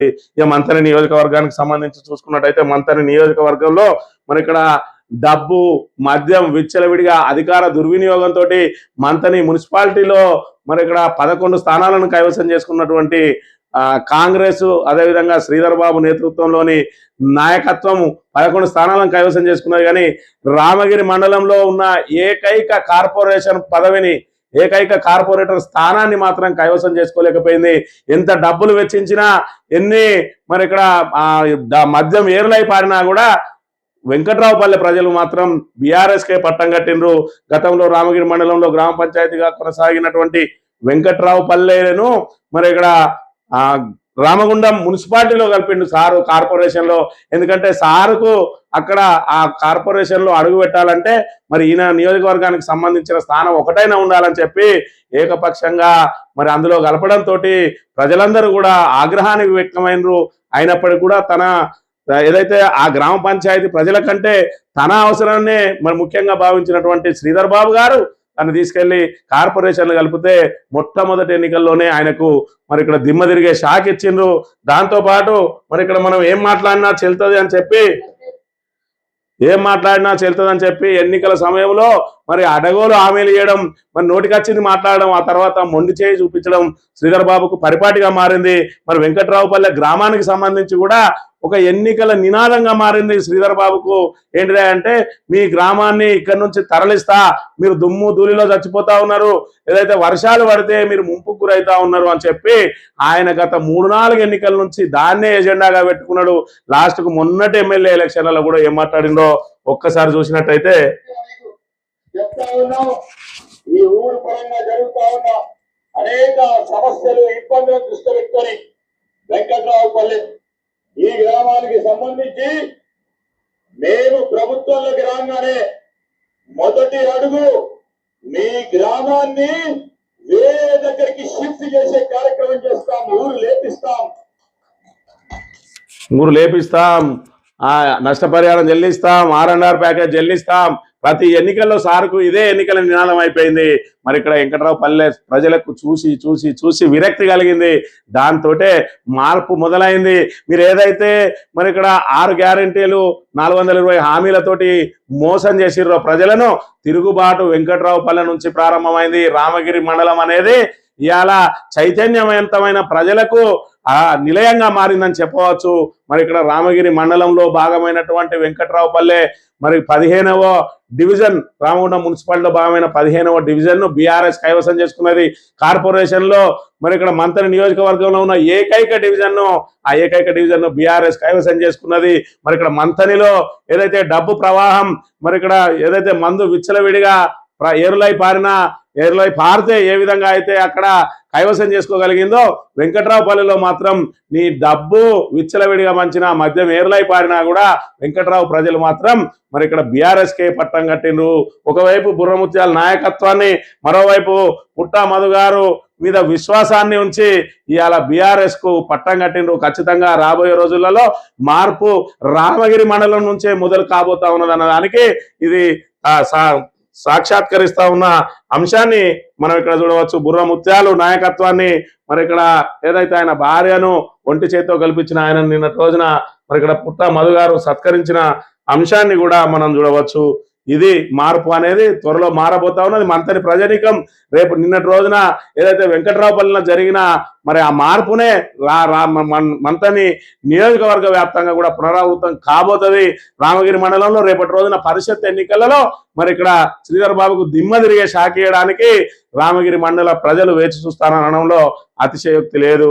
ఇక మంథని నియోజకవర్గానికి సంబంధించి చూసుకున్నట్టయితే మంథని నియోజకవర్గంలో మరి ఇక్కడ డబ్బు మద్యం విచ్చలవిడిగా అధికార దుర్వినియోగంతో మంథని మున్సిపాలిటీలో మరి ఇక్కడ 11 స్థానాలను కైవసం చేసుకున్నటువంటి కాంగ్రెస్ అదేవిధంగా శ్రీధర్ బాబు నేతృత్వంలోని నాయకత్వం 11 స్థానాలను కైవసం చేసుకున్నది. కానీ రామగిరి మండలంలో ఉన్న ఏకైక కార్పొరేషన్ పదవిని ఏకైక కార్పొరేటర్ స్థానాన్ని మాత్రం కైవసం చేసుకోలేకపోయింది. ఎంత డబ్బులు వెచ్చించినా ఎన్ని మరి ఇక్కడ మద్యం ఏరులై పారినా కూడా వెంకట్రావుపల్లె ప్రజలు మాత్రం బీఆర్ఎస్కే పట్టం కట్టిండ్రు. గతంలో రామగిరి మండలంలో గ్రామ పంచాయతీగా కొనసాగినటువంటి వెంకట్రావుపల్లెను మరి ఇక్కడ రామగుండం మున్సిపాలిటీలో కలిపిండు సారు కార్పొరేషన్ లో. ఎందుకంటే సారుకు అక్కడ ఆ కార్పొరేషన్ లో అడుగు పెట్టాలంటే మరి ఈయన నియోజకవర్గానికి సంబంధించిన స్థానం ఒకటైనా ఉండాలని చెప్పి ఏకపక్షంగా మరి అందులో కలపడంతో ప్రజలందరూ కూడా ఆగ్రహానికి వ్యక్తమైనరు. అయినప్పటికీ కూడా తన ఏదైతే ఆ గ్రామ పంచాయతీ ప్రజల కంటే తన అవసరాన్నే మరి ముఖ్యంగా భావించినటువంటి శ్రీధర్ బాబు గారు తను తీసుకెళ్లి కార్పొరేషన్లు కలిపితే మొట్టమొదటి ఎన్నికల్లోనే ఆయనకు మరి ఇక్కడ దిమ్మ తిరిగే షాక్ ఇచ్చిండ్రు. దాంతో పాటు మరి ఇక్కడ మనం ఏం మాట్లాడినా చెల్తుంది అని చెప్పి ఎన్నికల సమయంలో మరి అడగోలు హామీలు ఇవ్వడం, మరి నోటికొచ్చింది మాట్లాడడం, ఆ తర్వాత మొండి చేయి చూపించడం శ్రీధర్ బాబుకు పరిపాటిగా మారింది. మరి వెంకట్రావుపల్లె గ్రామానికి సంబంధించి కూడా ఒక ఎన్నికల నినాదంగా మారింది శ్రీధర్ బాబుకు. ఏంటిదే అంటే మీ గ్రామాన్ని ఇక్కడి నుంచి తరలిస్తా, మీరు దుమ్ము ధూళిలో చచ్చిపోతా ఉన్నారు, ఏదైతే వర్షాలు పడితే మీరు ముంపుకు గురైతా ఉన్నారు అని చెప్పి ఆయన గత 3-4 ఎన్నికల నుంచి దాన్నే ఎజెండాగా పెట్టుకున్నాడు. లాస్ట్కు మొన్నటి ఎమ్మెల్యే ఎలక్షన్లలో కూడా ఏం మాట్లాడిందో ఒక్కసారి చూసినట్టయితే ఈ ఊరు పరంగా జరుగుతా ఉన్న అనేక సమస్యలు ఇబ్బందులను దృష్టి పెట్టుకొని వెంకట్రావుపల్లి ఈ గ్రామానికి సంబంధించి మేము ప్రభుత్వంలోకి రాగానే మొదటి అడుగు మీ గ్రామాన్ని వేరే దగ్గరికి షిఫ్ట్ చేసే కార్యక్రమం చేస్తాం. ఊరు లేపిస్తాం, నష్టపరిహారం చెల్లిస్తాం, R&R ప్యాకేజ్ చెల్లిస్తాం. ప్రతి ఎన్నికల్లో సార్కు ఇదే ఎన్నికల నినాదం అయిపోయింది. మరి ఇక్కడ వెంకట్రావుపల్లె ప్రజలకు చూసి చూసి చూసి విరక్తి కలిగింది. దాంతో మార్పు మొదలైంది. మీరు ఏదైతే మరి ఇక్కడ 6 గ్యారెంటీలు 420 హామీలతోటి మోసం చేసిర్రో ప్రజలను, తిరుగుబాటు వెంకట్రావుపల్లె నుంచి ప్రారంభమైంది. రామగిరి మండలం అనేది ఇవాళ చైతన్యవంతమైన ప్రజలకు నిలయంగా మారిందని చెప్పవచ్చు. మరి ఇక్కడ రామగిరి మండలంలో భాగమైనటువంటి వెంకట్రావుపల్లె మరి 15వ డివిజన్, రామగుండం మున్సిపాలిటీలో భాగమైన 15వ డివిజన్ ను బీఆర్ఎస్ కైవసం చేసుకున్నది. కార్పొరేషన్ లో మరి ఇక్కడ మంథని నియోజకవర్గంలో ఉన్న ఏకైక డివిజన్ ను బీఆర్ఎస్ కైవసం చేసుకున్నది. మరి ఇక్కడ మంథనిలో ఏదైతే డబ్బు ప్రవాహం మరి ఇక్కడ ఏదైతే మందు విచ్చలవిడిగా ఏరులై పారితే ఏ విధంగా అయితే అక్కడ కైవసం చేసుకోగలిగిందో, వెంకట్రావుపల్లెలో మాత్రం నీ డబ్బు విచ్చలవిడిగా మంచిన మద్యం ఏరులై పారినా కూడా వెంకట్రావు ప్రజలు మాత్రం మరి ఇక్కడ బీఆర్ఎస్కే పట్టం కట్టిండ్రు. ఒకవైపు బుర్రముత్యాల నాయకత్వాన్ని, మరోవైపు పుట్టా మధు గారు మీద విశ్వాసాన్ని ఉంచి ఇవాళ బీఆర్ఎస్ కు పట్టం కట్టిండ్రు. ఖచ్చితంగా రాబోయే రోజులలో మార్పు రామగిరి మండలం నుంచే మొదలు కాబోతా ఉన్నదన్న దానికి ఇది సాక్షాత్కరిస్తా ఉన్న అంశాన్ని మనం ఇక్కడ చూడవచ్చు. బుర్రముత్యాలు నాయకత్వాన్ని మరి ఇక్కడ ఏదైతే ఆయన భార్యను ఒంటి చేతితో కల్పించిన ఆయన నిన్నటి రోజున మరి ఇక్కడ పుట్టా మధు గారు సత్కరించిన అంశాన్ని కూడా మనం చూడవచ్చు. ఇది మార్పు అనేది త్వరలో మారబోతా ఉన్నది. మంథని ప్రజానీకం రేపు నిన్నటి రోజున ఏదైతే వెంకట్రావుపల్లిలో జరిగిన మరి ఆ మార్పునే మంథని నియోజకవర్గ వ్యాప్తంగా కూడా పునరావృతం కాబోతుంది. రామగిరి మండలంలో రేపటి రోజున పరిషత్ ఎన్నికలలో మరి ఇక్కడ శ్రీధర్ బాబుకు దిమ్మ తిరిగే షాక్ ఇవ్వడానికి రామగిరి మండల ప్రజలు వేచి చూస్తారనడంలో అతిశయోక్తి లేదు.